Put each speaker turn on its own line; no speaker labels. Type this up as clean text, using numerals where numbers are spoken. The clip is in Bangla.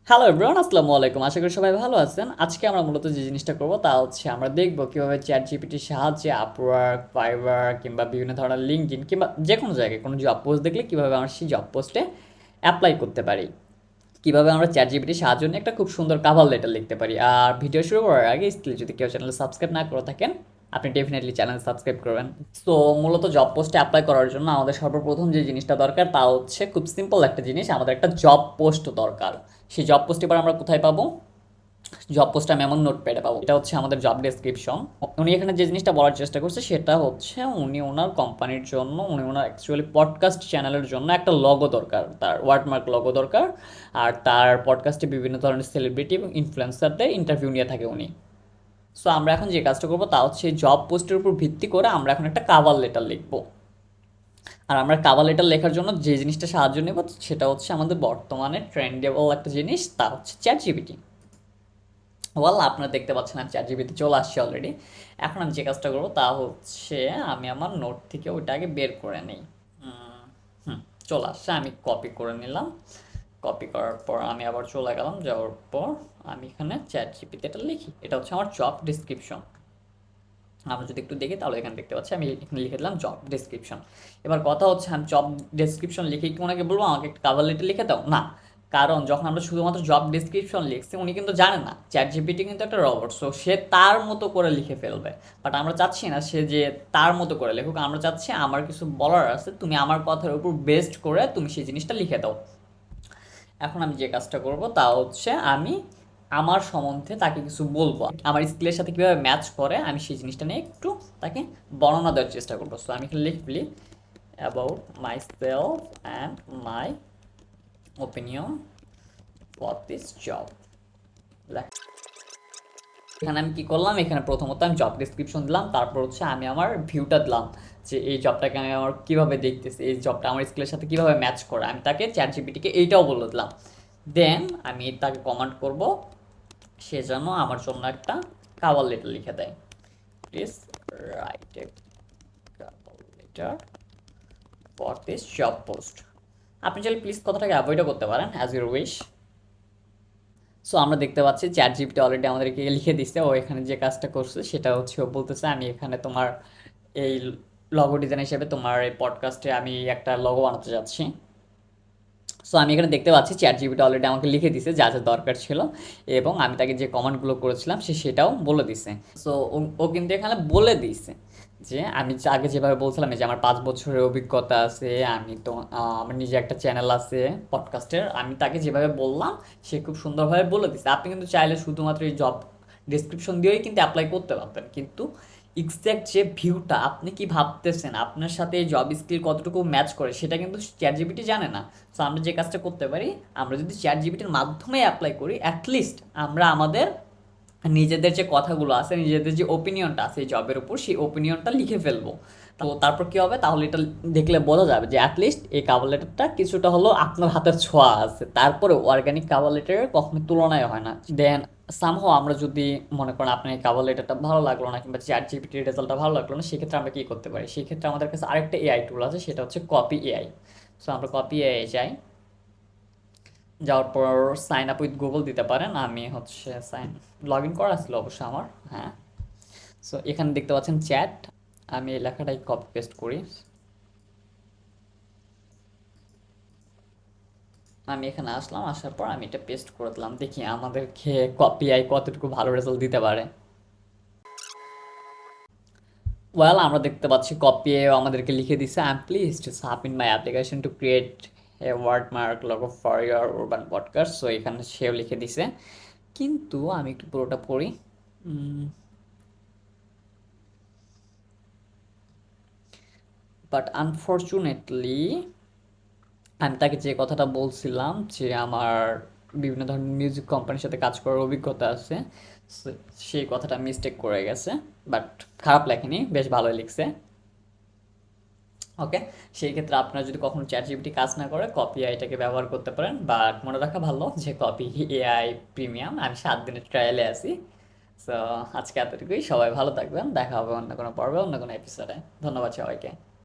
হ্যালো এভরিওয়ান, আসসালামু আলাইকুম। আশা করি সবাই ভালো আছেন। আজকে আমরা মূলত যে জিনিসটা করব তা হচ্ছে আমরা দেখব কিভাবে চ্যাট জিপিটির সাহায্যে আপওয়ার্ক, ফাইবার কিংবা বিভিন্ন ধরনের লিঙ্কডইন কিংবা যে কোনো জায়গায় কোনো জব পোস্ট দেখলে কিভাবে আমরা সেই জব পোস্টে অ্যাপ্লাই করতে পারি, কিভাবে আমরা চ্যাট জিপিটির সাহায্য নিয়ে একটা খুব সুন্দর কাভার লেটার লিখতে পারি। আর ভিডিও শুরু করার আগে স্টিল যদি কেউ চ্যানেলে সাবস্ক্রাইব না করে থাকেন, আপনি ডেফিনেটলি চ্যানেল সাবস্ক্রাইব করবেন। সো মূলত জব পোস্টে অ্যাপ্লাই করার জন্য আমাদের সর্বপ্রথম যে জিনিসটা দরকার তা হচ্ছে খুব সিম্পল একটা জিনিস, আমাদের একটা জব পোস্ট দরকার। সেই জব পোস্ট এবার আমরা কোথায় পাবো? জব পোস্ট আমি এমন নোটপ্যাডে পাবো। এটা হচ্ছে আমাদের জব ডেসক্রিপশন। উনি এখানে যে জিনিসটা বলার চেষ্টা করছে সেটা হচ্ছে উনি ওনার কোম্পানির জন্য, উনি ওনার অ্যাকচুয়ালি পডকাস্ট চ্যানেলের জন্য একটা লগো দরকার, তার ওয়ার্ডমার্ক লগো দরকার। আর তার পডকাস্টে বিভিন্ন ধরনের সেলিব্রিটি এবং ইনফ্লুয়েন্সারদের ইন্টারভিউ নিয়ে থাকে উনি। সো আমরা এখন যে কাজটা করবো তা হচ্ছে জব পোস্টের উপর ভিত্তি করে আমরা এখন একটা কাভার লেটার লিখবো। আর আমরা কাভার লেটার লেখার জন্য যে জিনিসটা সাহায্য নেব সেটা হচ্ছে আমাদের বর্তমানে ট্রেন্ডেবল একটা জিনিস, তা হচ্ছে চ্যাট জিপিটি। ওয়াল আপনারা দেখতে পাচ্ছেন আমি চ্যাট জিপিটি চলে আসছি অলরেডি। এখন আমি যে কাজটা করবো তা হচ্ছে আমি আমার নোট থেকে ওইটা আগে বের করে নিই। হুম হুম, চলে আসছে, আমি কপি করে নিলাম। কপি করার পর আমি আবার চলে গেলাম, যাওয়ার পর আমি এখানে চ্যাট জিপিটি এটা লিখি। এটা হচ্ছে আমার জব ডিসক্রিপশন। আমরা যদি একটু দেখি তাহলে এখানে দেখতে পাচ্ছি আমি এখানে লিখে দিলাম জব ডেসক্রিপশন। এবার কথা হচ্ছে আমি জব ডেসক্রিপশন লিখে কি ওনাকে বলবো আমাকে একটা কাভার লেটার লিখে দাও? না, কারণ যখন আমরা শুধুমাত্র জব ডেসক্রিপশন লিখছি উনি কিন্তু জানে না চ্যাট জিপিটি কিন্তু একটা রবট, সো সে তার মতো করে লিখে ফেলবে। বাট আমরা চাচ্ছি না সে যে তার মতো করে লেখুক, আমরা চাচ্ছি আমার কিছু বলার আছে, তুমি আমার কথার উপর বেস্ড করে তুমি সেই জিনিসটা লিখে দাও। এখন আমি যে কাজটা করব তা হচ্ছে আমি আমার সম্বন্ধে তাকে কিছু বলবো, আমার স্কিলের সাথে কীভাবে ম্যাচ করে আমি সেই জিনিসটা নিয়ে একটু তাকে বর্ণনা দেওয়ার চেষ্টা করবো। সো আমি এখানে লিখবি about my self and my opinion for this job. এখানে আমি কি করলাম, এখানে প্রথমত আমি জব ডিসক্রিপশন দিলাম, তারপর হচ্ছে আমি আমার ভিউটা দিলাম যে এই জবটাকে আমি আমার কীভাবে দেখতেছি, এই জবটা আমার স্কিলের সাথে কীভাবে ম্যাচ করে, আমি তাকে চ্যাট জিপিটিকে এইটাও বলে দিলাম। দেন আমি তাকে কমান্ড করব সে যেন আমার জন্য একটা কাভার লেটার লিখে দেয়। Please write a cover letter for this job post. আপনি চাইলে প্লিজ কথাটাকে অ্যাভয়েডও করতে পারেন অ্যাজ ইউর উইশ। সো আমরা দেখতে পাচ্ছি চ্যাট জিপিটি অলরেডি আমাদেরকে লিখে দিচ্ছে। ও এখানে যে কাজটা করছে সেটা হচ্ছে ও বলতেছে আমি এখানে তোমার এই লগো ডিজাইন হিসেবে তোমার এই পডকাস্টে আমি একটা লগো বানাতে যাচ্ছি। সো আমি এখানে দেখতে পাচ্ছি চ্যাট জিপিটি অলরেডি আমাকে লিখে দিছে যা যা দরকার ছিল, এবং আমি তাকে যে কমান্ডগুলো করেছিলাম সে সেটাও বলে দিছে। সো ও কিন্তু এখানে বলে দিছে যে আমি আগে যেভাবে বলছিলাম যে আমার 5 বছরের অভিজ্ঞতা আছে, আমি তো আমার নিজে একটা চ্যানেল আছে পডকাস্টের, আমি তাকে যেভাবে বললাম সে খুব সুন্দরভাবে বলে দিছে। আপনি কিন্তু চাইলে শুধুমাত্র এই জব ডিসক্রিপশন দিয়েই কিন্তু অ্যাপ্লাই করতে পারতেন, কিন্তু এক্স্যাক্ট যে ভিউটা আপনি কি ভাবতেছেন আপনার সাথে এই জব স্কিল কতটুকু ম্যাচ করে সেটা কিন্তু চ্যাট জিপিটি জানে না। সো আমরা যে কাজটা করতে পারি, আমরা যদি চ্যাট জিপিটির মাধ্যমে অ্যাপ্লাই করি অ্যাটলিস্ট আমরা আমাদের নিজেদের যে কথাগুলো আছে, নিজেদের যে ওপিনিয়নটা আছে এই জবের উপর, সেই ওপিনিয়নটা লিখে ফেলবো। তো তারপর কী হবে, তাহলে এটা দেখলে বোঝা যাবে যে অ্যাটলিস্ট এই কাভার লেটারটা কিছুটা হলো আপনার হাতের ছোঁয়া আছে। তারপরে অর্গানিক কাভার লেটারের কখনো তুলনায় হয় না। দেন সামহাও আমরা যদি মনে করেন আপনার এই কাভার লেটারটা ভালো লাগলো না কিংবা চ্যাট জিপিটির রেজাল্টটা ভালো লাগলো না, সেক্ষেত্রে আমরা কী করতে পারি, সেক্ষেত্রে আমাদের কাছে আরেকটা এআই টুল আছে, সেটা হচ্ছে কপি এআই। সো আমরা কপি এআই যাই, যাওয়ার পর সাইন আপ উইথ গুগল দিতে পারেন। আমি হচ্ছে লগ ইন করা ছিল অবশ্য আমার, হ্যাঁ। সো এখানে দেখতে পাচ্ছেন চ্যাট, আমি এই লেখাটাই কপি পেস্ট করি। আমি এখানে আসলাম, আসার পর আমি এটা পেস্ট করে দিলাম, দেখি আমাদেরকে কপি আই কতটুকু ভালো রেজাল্ট দিতে পারে। ওয়েল আমরা দেখতে পাচ্ছি কপি আমাদেরকে লিখে দিছে I am pleased to submit my application to create a wordmark logo for your urban podcast. So এখানে সেও লিখে দিছে, কিন্তু আমি একটু পুরোটা পড়ি। বাট আনফর্চুনেটলি আমি তাকে যে কথাটা বলছিলাম যে আমার বিভিন্ন ধরনের মিউজিক কোম্পানির সাথে কাজ করার অভিজ্ঞতা আছে, সেই কথাটা মিস্টেক করে গেছে। বাট খারাপ লেখেনি, বেশ ভালোই লিখছে। ওকে, সেই ক্ষেত্রে আপনারা যদি কখনো চ্যাট জিপিটি কাজ না করে কপি আইটাকে ব্যবহার করতে পারেন। বাট মনে রাখা ভালো যে কপি এআই প্রিমিয়াম, আমি 7 দিনের ট্রায়ালে আছি। সো আজকে এতটুকুই, সবাই ভালো থাকবেন, দেখা হবে অন্য কোনো পর্বে অন্য কোনো এপিসোডে। ধন্যবাদ সবাইকে।